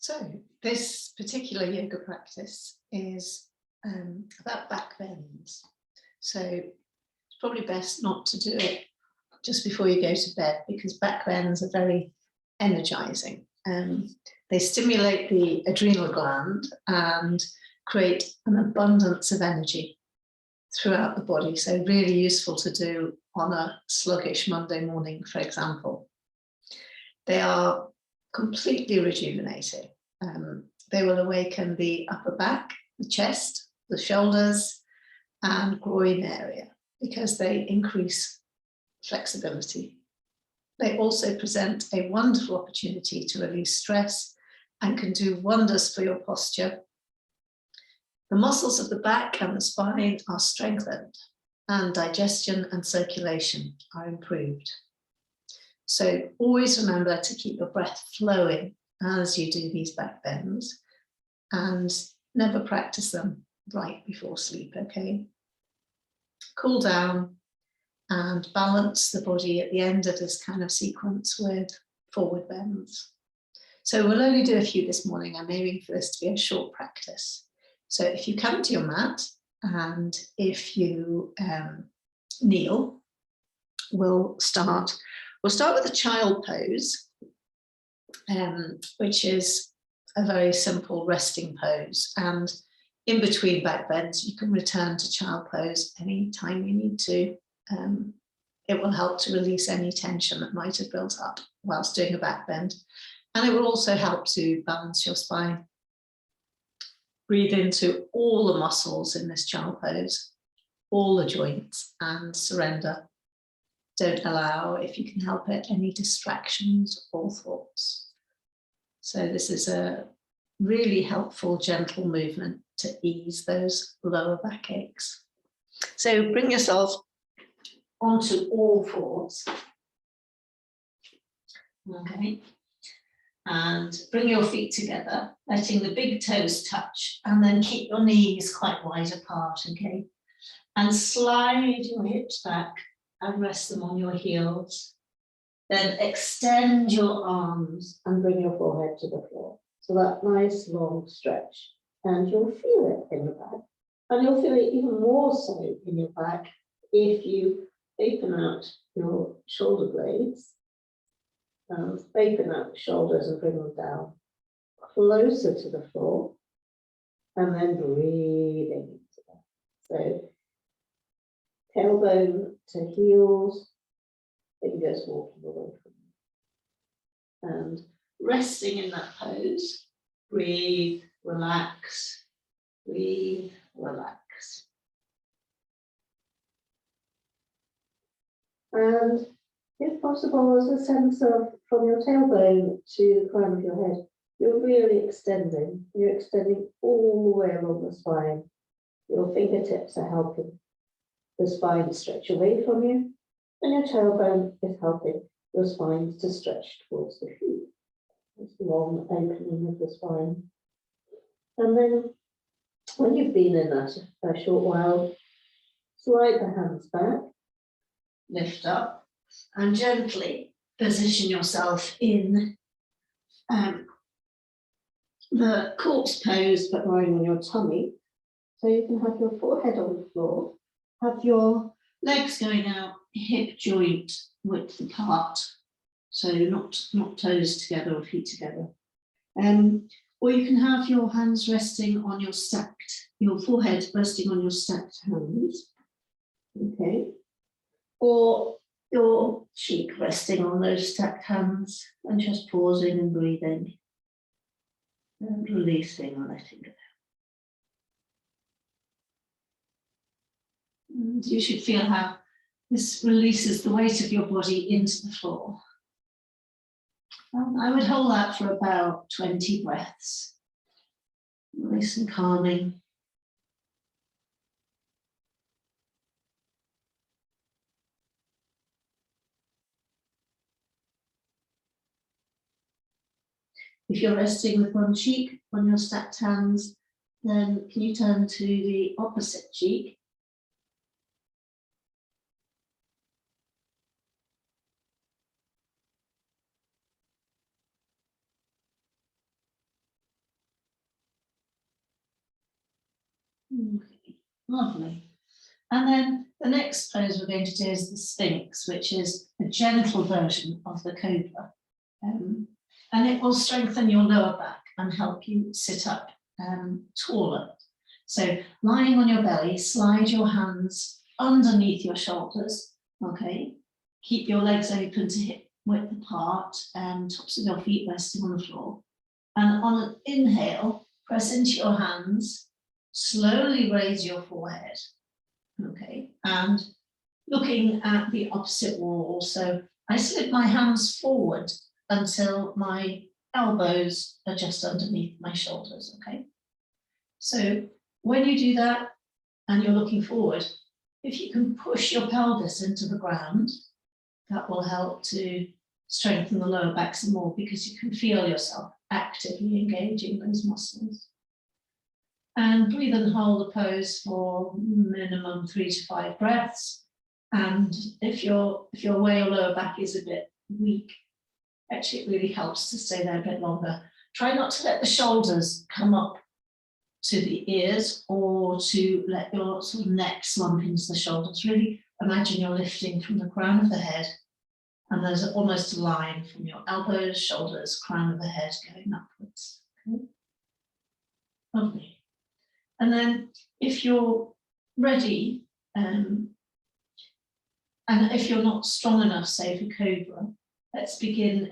So this particular yoga practice is about back bends. So it's probably best not to do it just before you go to bed, because back bends are very energizing. They stimulate the adrenal gland and create an abundance of energy throughout the body. So really useful to do on a sluggish Monday morning, for example. They are completely rejuvenating. They will awaken the upper back, the chest, the shoulders, and groin area, because they increase flexibility. They also present a wonderful opportunity to release stress and can do wonders for your posture. The muscles of the back and the spine are strengthened, and digestion and circulation are improved. So always remember to keep your breath flowing as you do these back bends, and never practice them right before sleep, okay? Cool down and balance the body at the end of this kind of sequence with forward bends. So we'll only do a few this morning. I'm aiming for this to be a short practice. So if you come to your mat and if you kneel, we'll start with a child pose, which is a very simple resting pose. And in between back bends, you can return to child pose anytime you need to. It will help to release any tension that might have built up whilst doing a back bend. And it will also help to balance your spine. Breathe into all the muscles in this child pose, all the joints, and surrender. Don't allow, if you can help it, any distractions or thoughts. So this is a really helpful, gentle movement to ease those lower back aches. So bring yourself onto all fours. Okay. And bring your feet together, letting the big toes touch, and then keep your knees quite wide apart, okay? And slide your hips back and rest them on your heels. Then extend your arms and bring your forehead to the floor. So that nice long stretch, and you'll feel it in the back. And you'll feel it even more so in your back if you open out your shoulder blades. Open out the shoulders and bring them down closer to the floor, and then breathing into that. So tailbone to heels, fingers walking away from you. And resting in that pose, breathe, relax, breathe, relax. And if possible, there's a sense of, from your tailbone to the crown of your head, you're really extending. You're extending all the way along the spine. Your fingertips are helping the spine stretch away from you, and your tailbone is helping your spine to stretch towards the feet. This long opening of the spine. And then, when you've been in that a short while, slide the hands back, lift up, and gently position yourself in the corpse pose, but lying on your tummy. So you can have your forehead on the floor, have your legs going out hip joint width apart, so not toes together or feet together. Or you can have your hands resting on your forehead resting on your stacked hands. Okay. Or your cheek resting on those stacked hands, and just pausing and breathing and releasing and letting go. And you should feel how this releases the weight of your body into the floor. I would hold that for about 20 breaths. Nice and calming. If you're resting with one cheek on your stacked hands, then can you turn to the opposite cheek? Okay, lovely. And then the next pose we're going to do is the Sphinx, which is a gentle version of the Cobra. And it will strengthen your lower back and help you sit up taller. So lying on your belly, slide your hands underneath your shoulders, okay? Keep your legs open to hip width apart, tops of your feet resting on the floor. And on an inhale, press into your hands, slowly raise your forehead, okay? And looking at the opposite wall, so I slip my hands forward until my elbows are just underneath my shoulders, okay? So when you do that and you're looking forward, if you can push your pelvis into the ground, that will help to strengthen the lower back some more because you can feel yourself actively engaging those muscles. And breathe and hold the pose for minimum 3 to 5 breaths. And if you're where your lower back is a bit weak, actually it really helps to stay there a bit longer. Try not to let the shoulders come up to the ears or to let your sort of neck slump into the shoulders. Really imagine you're lifting from the crown of the head, and there's almost a line from your elbows, shoulders, crown of the head going upwards. Okay. Lovely. And then if you're ready, and if you're not strong enough, say for Cobra, let's begin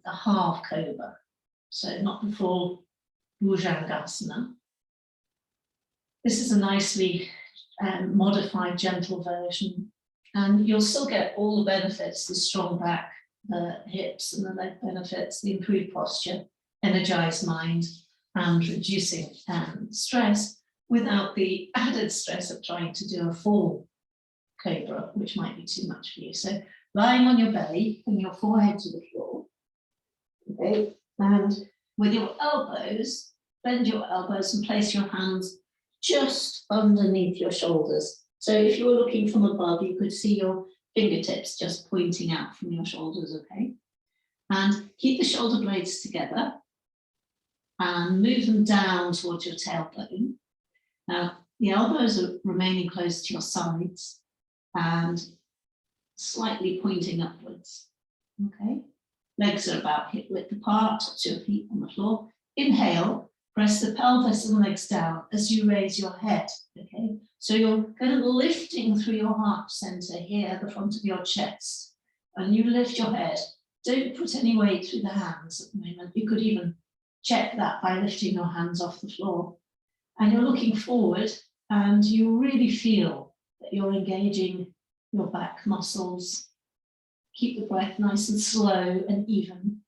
a half Cobra. So not the full Bhujangasana. This is a nicely modified, gentle version. And you'll still get all the benefits, the strong back, the hips and the leg benefits, the improved posture, energized mind, and reducing stress without the added stress of trying to do a full Cobra, which might be too much for you. So lying on your belly and your forehead to the floor, okay, and with your elbows, bend your elbows and place your hands just underneath your shoulders. So if you were looking from above, you could see your fingertips just pointing out from your shoulders, okay? And keep the shoulder blades together and move them down towards your tailbone. Now, the elbows are remaining close to your sides and slightly pointing upwards, okay? Legs are about hip width apart, touch your feet on the floor. Inhale, press the pelvis and legs down as you raise your head, okay? So you're kind of lifting through your heart center here, the front of your chest, and you lift your head. Don't put any weight through the hands at the moment. You could even check that by lifting your hands off the floor. And you're looking forward and you really feel that you're engaging your back muscles. Keep the breath nice and slow and even.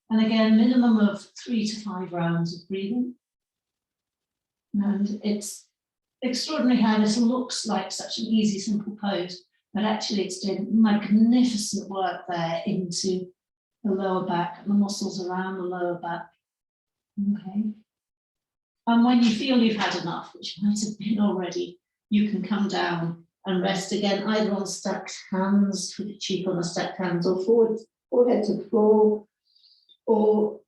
And again, minimum of 3 to 5 rounds of breathing. And it's extraordinary how this looks like such an easy, simple pose, but actually it's doing magnificent work there into the lower back and the muscles around the lower back. Okay. And when you feel you've had enough, which might have been already, you can come down and rest again, either on stacked hands, with your cheek on the stacked hands, or forehead to the floor, or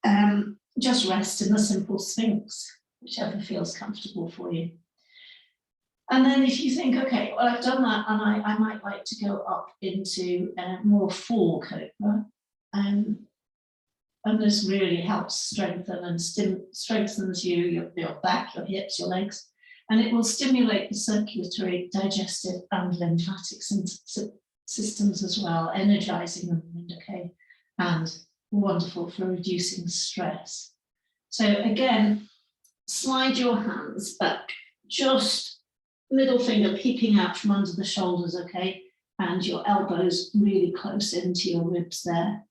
just rest in the simple Sphinx, whichever feels comfortable for you. And then if you think, okay, well, I've done that and I might like to go up into more full Cobra, and this really helps strengthen and strengthens your back, your hips, your legs, and it will stimulate the circulatory, digestive and lymphatic systems as well, energizing them, okay, and wonderful for reducing stress. So again, slide your hands back, just middle finger peeping out from under the shoulders, okay, and your elbows really close into your ribs there.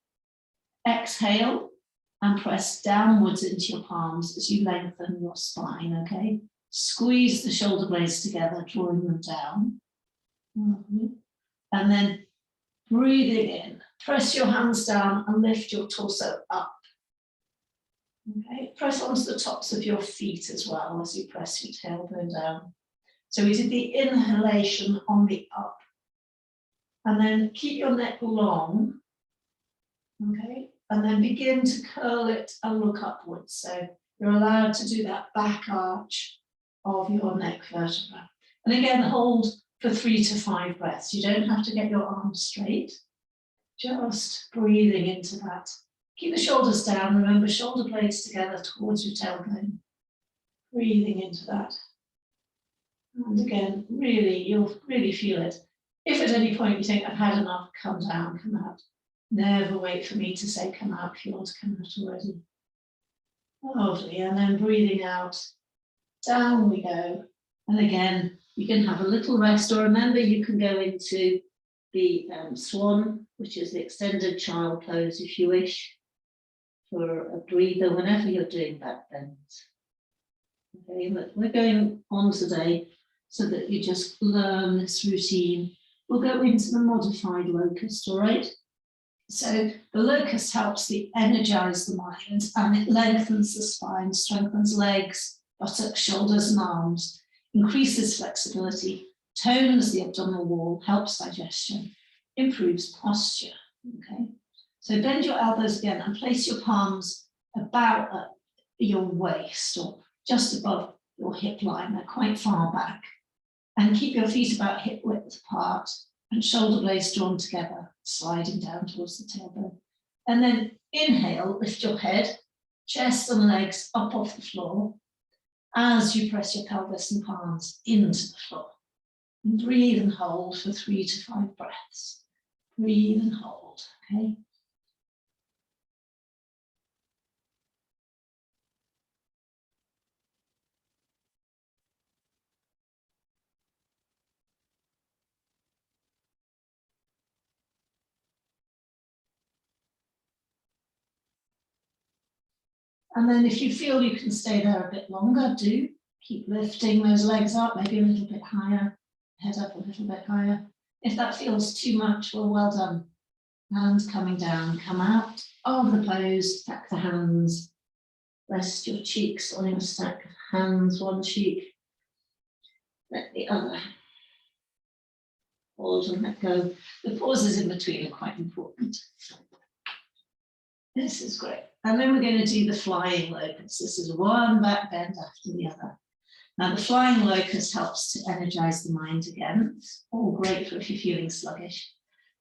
Exhale and press downwards into your palms as you lengthen your spine, okay? Squeeze the shoulder blades together, drawing them down. And then breathing in, press your hands down and lift your torso up. Okay, press onto the tops of your feet as well as you press your tailbone down. So we did the inhalation on the up. And then keep your neck long. Okay, and then begin to curl it and look upwards. So you're allowed to do that back arch of your neck vertebra. And again, hold for 3 to 5 breaths. You don't have to get your arms straight, just breathing into that. Keep the shoulders down. Remember, shoulder blades together towards your tailbone. Breathing into that. And again, really, you'll really feel it. If at any point you think, I've had enough, come down, come out. Never wait for me to say come out if you want to come out already. Lovely. And then breathing out. Down we go. And again, you can have a little rest, or remember, you can go into the swan, which is the extended child pose if you wish, for a breather whenever you're doing back bends. Okay, but we're going on today so that you just learn this routine. We'll go into the modified locust, all right? So the locust helps to energize the mind, and it lengthens the spine, strengthens legs, buttocks, shoulders, and arms, increases flexibility, tones the abdominal wall, helps digestion, improves posture. Okay, so bend your elbows again and place your palms about your waist or just above your hip line. They're quite far back. And keep your feet about hip width apart and shoulder blades drawn together, sliding down towards the tailbone. And then inhale, lift your head, chest and legs up off the floor as you press your pelvis and palms into the floor. And breathe and hold for 3 to 5 breaths. Breathe and hold, okay? And then if you feel you can stay there a bit longer, do. Keep lifting those legs up, maybe a little bit higher, head up a little bit higher. If that feels too much, well done. Hands coming down, come out of the pose, stack the hands. Rest your cheeks on your stack of hands, one cheek, let the other. Hold and let go. The pauses in between are quite important. This is great. And then we're going to do the flying locust. This is one back bend after the other. Now the flying locust helps to energize the mind again. It's all great for if you're feeling sluggish.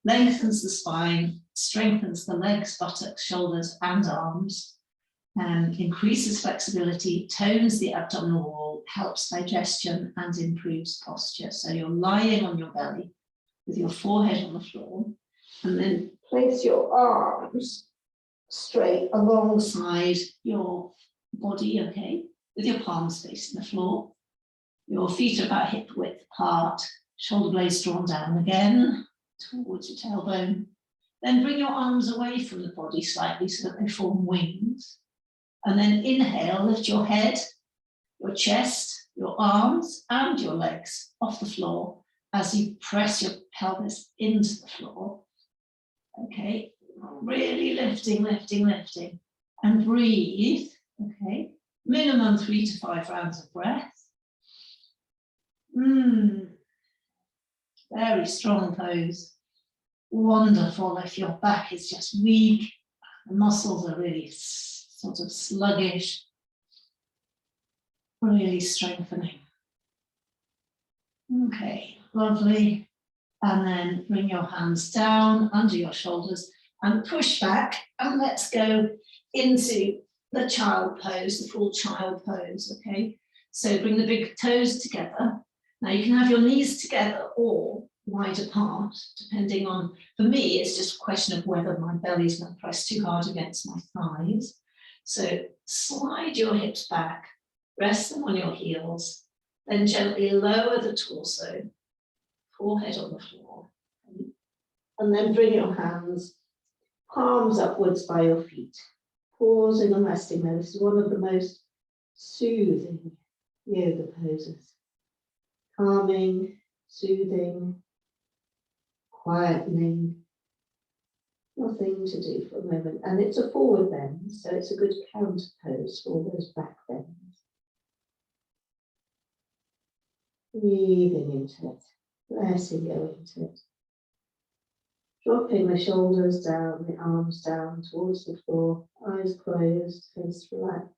Lengthens the spine, strengthens the legs, buttocks, shoulders, and arms, increases flexibility, tones the abdominal wall, helps digestion, and improves posture. So you're lying on your belly with your forehead on the floor, and then place your arms straight alongside your body, okay, with your palms facing the floor. Your feet are about hip width apart, shoulder blades drawn down again towards your tailbone. Then bring your arms away from the body slightly so that they form wings. And then inhale, lift your head, your chest, your arms, and your legs off the floor as you press your pelvis into the floor. Okay, really lifting, lifting, lifting. And breathe, okay, minimum 3 to 5 rounds of breath. Very strong pose. Wonderful if your back is just weak, the muscles are really sort of sluggish, really strengthening. Okay, lovely. And then bring your hands down under your shoulders and push back, and let's go into the child pose, the full child pose, okay? So bring the big toes together. Now you can have your knees together or wide apart, depending on, for me, it's just a question of whether my belly's not pressed too hard against my thighs. So slide your hips back, rest them on your heels, then gently lower the torso, forehead on the floor. And then bring your hands, palms upwards by your feet, pausing and resting there. This is one of the most soothing yoga poses. Calming, soothing, quietening, nothing to do for a moment. And it's a forward bend, so it's a good counter pose for all those back bends. Breathing into it, letting go into it. Dropping the shoulders down, the arms down towards the floor, eyes closed, face relaxed.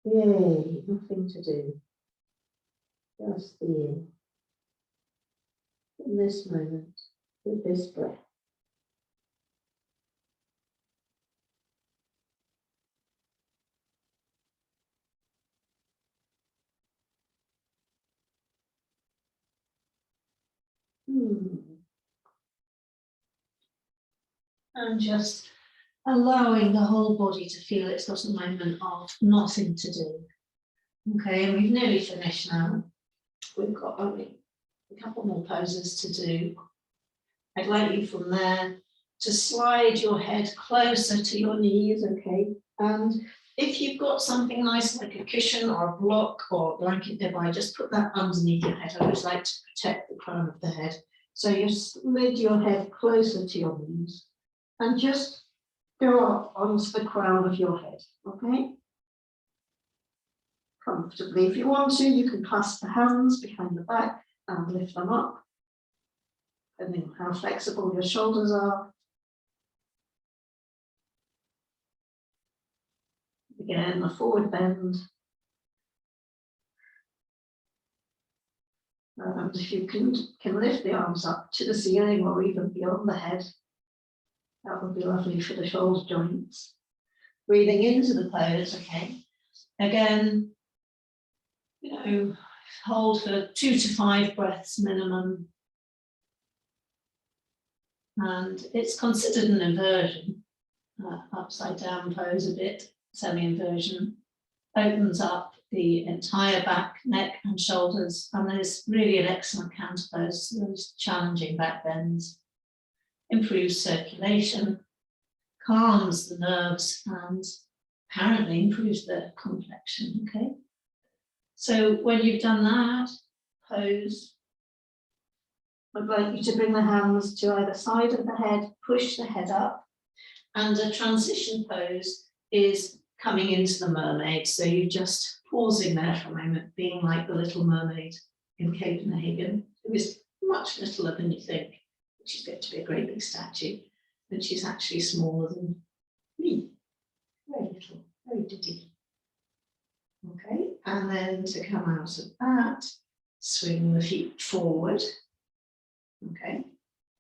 Yay, nothing to do. Just being in this moment with this breath. And just allowing the whole body to feel it's got a moment of nothing to do. Okay, and we've nearly finished now. We've got only a couple more poses to do. I'd like you from there to slide your head closer to your knees, okay? And if you've got something nice like a cushion or a block or a blanket nearby, just put that underneath your head. I always like to protect the crown of the head. So you slid your head closer to your knees and just go up onto the crown of your head, okay? Comfortably. If you want to, you can clasp the hands behind the back and lift them up, depending on how flexible your shoulders are. Again, a forward bend. And if you can lift the arms up to the ceiling or even beyond the head, that would be lovely for the shoulder joints. Breathing into the pose, okay. Again, you know, hold for 2 to 5 breaths minimum. And it's considered an inversion, upside down pose a bit, semi-inversion. Opens up the entire back, neck and shoulders, and there's really an excellent counter pose to those challenging back bends. Improves circulation, calms the nerves, and apparently improves the complexion, okay? So when you've done that pose, I'd like you to bring the hands to either side of the head, push the head up, and a transition pose is coming into the mermaid. So you're just pausing there for a moment, being like the little mermaid in Copenhagen, who is much littler than you think. She's going to be a great big statue, but she's actually smaller than me. Very little, very ditty. Okay, and then to come out of that, swing the feet forward. Okay,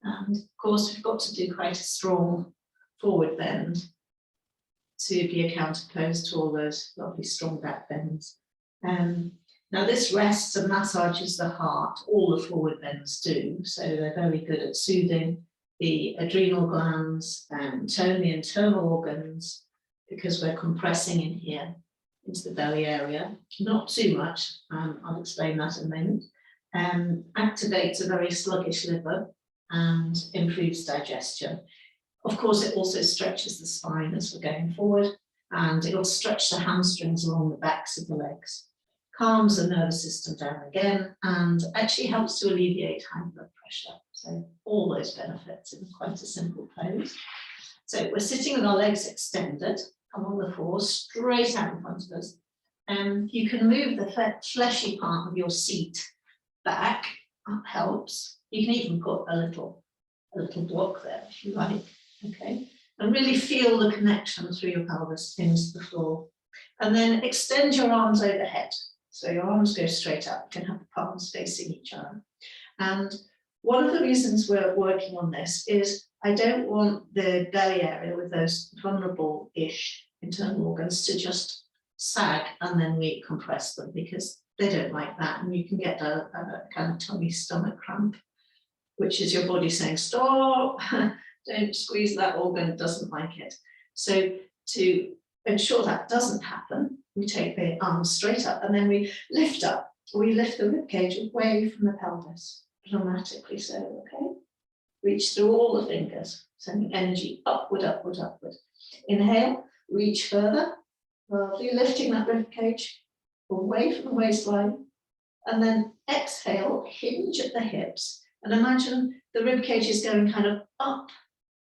and of course we've got to do quite a strong forward bend to be a counter pose to all those lovely strong back bends. Now this rests and massages the heart, all the forward bends do, so they're very good at soothing the adrenal glands and tone the internal organs, because we're compressing in here into the belly area, not too much, I'll explain that in a moment. Activates a very sluggish liver and improves digestion. Of course, it also stretches the spine as we're going forward, and it'll stretch the hamstrings along the backs of the legs, calms the nervous system down again, and actually helps to alleviate high blood pressure. So all those benefits in quite a simple pose. So we're sitting with our legs extended along the floor, straight out in front of us. You can move the fleshy part of your seat back, that helps. You can even put a little block there if you like, okay? And really feel the connection through your pelvis into the floor. And then extend your arms overhead. So your arms go straight up, you can have the palms facing each other. And one of the reasons we're working on this is I don't want the belly area with those vulnerable-ish internal organs to just sag and then we compress them, because they don't like that, and you can get a kind of tummy stomach cramp, which is your body saying, stop, don't squeeze that organ, it doesn't like it. So to ensure that doesn't happen, we take the arms straight up and then we lift up. We lift the ribcage away from the pelvis, dramatically so, okay? Reach through all the fingers, sending energy upward, upward, upward. Inhale, reach further, lovely, lifting that ribcage away from the waistline, and then exhale, hinge at the hips, and imagine the ribcage is going kind of up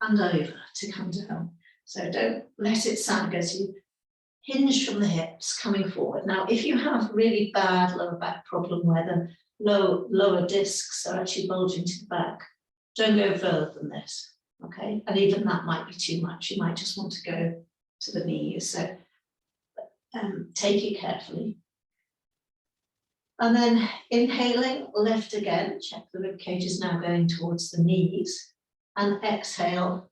and over to come down. So don't let it sag as you hinge from the hips, coming forward. Now, if you have really bad lower back problem where the lower discs are actually bulging to the back, don't go further than this, okay? And even that might be too much. You might just want to go to the knees. So take it carefully. And then inhaling, lift again, check the rib cage is now going towards the knees, and exhale,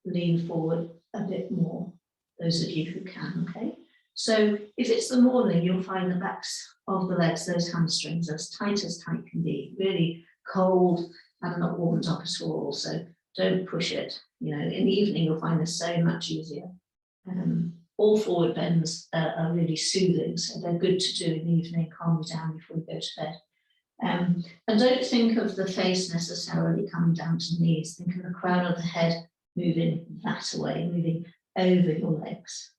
lean forward a bit more, those of you who can, okay? So if it's the morning, you'll find the backs of the legs, those hamstrings, as tight can be, really cold and not warmed up at all, so don't push it. You know, in the evening, you'll find this so much easier. All forward bends are really soothing, so they're good to do in the evening, calm you down before you go to bed. And don't think of the face necessarily coming down to the knees. Think of the crown of the head moving that way, moving over your legs,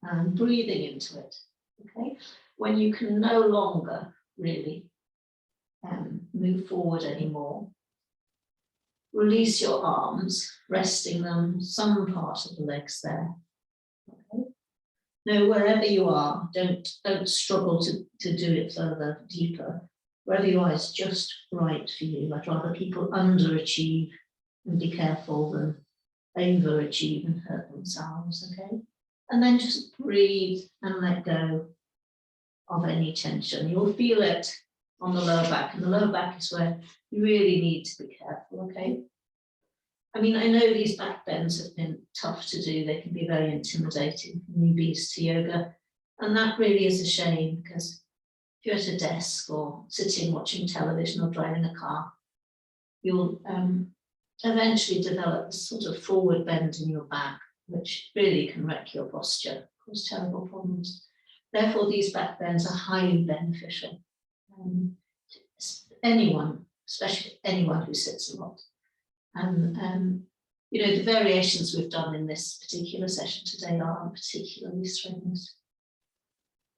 and breathing into it, okay? When you can no longer really move forward anymore, release your arms, resting them, some part of the legs there. Okay. Now, wherever you are, don't struggle to do it further, deeper. Wherever you are is just right for you. I'd rather people underachieve and be careful than overachieve and hurt themselves, okay? And then just breathe and let go of any tension. You'll feel it on the lower back, and the lower back is where you really need to be careful, okay? I mean, I know these back bends have been tough to do. They can be very intimidating for newbies to yoga. And that really is a shame, because if you're at a desk or sitting watching television or driving a car, you'll eventually develop this sort of forward bend in your back, which really can wreck your posture, cause terrible problems. Therefore, these back bends are highly beneficial. Anyone, especially anyone who sits a lot. And you know, the variations we've done in this particular session today are particularly strenuous.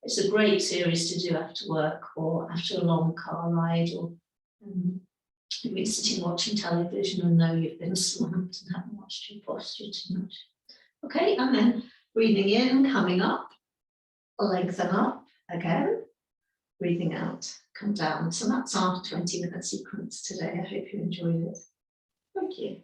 It's a great series to do after work or after a long car ride, or you've been sitting watching television and know you've been slumped and haven't watched your posture too much. Okay, and then breathing in, coming up, lengthen up again, breathing out, come down. So that's our 20-minute sequence today. I hope you enjoyed it. Thank you.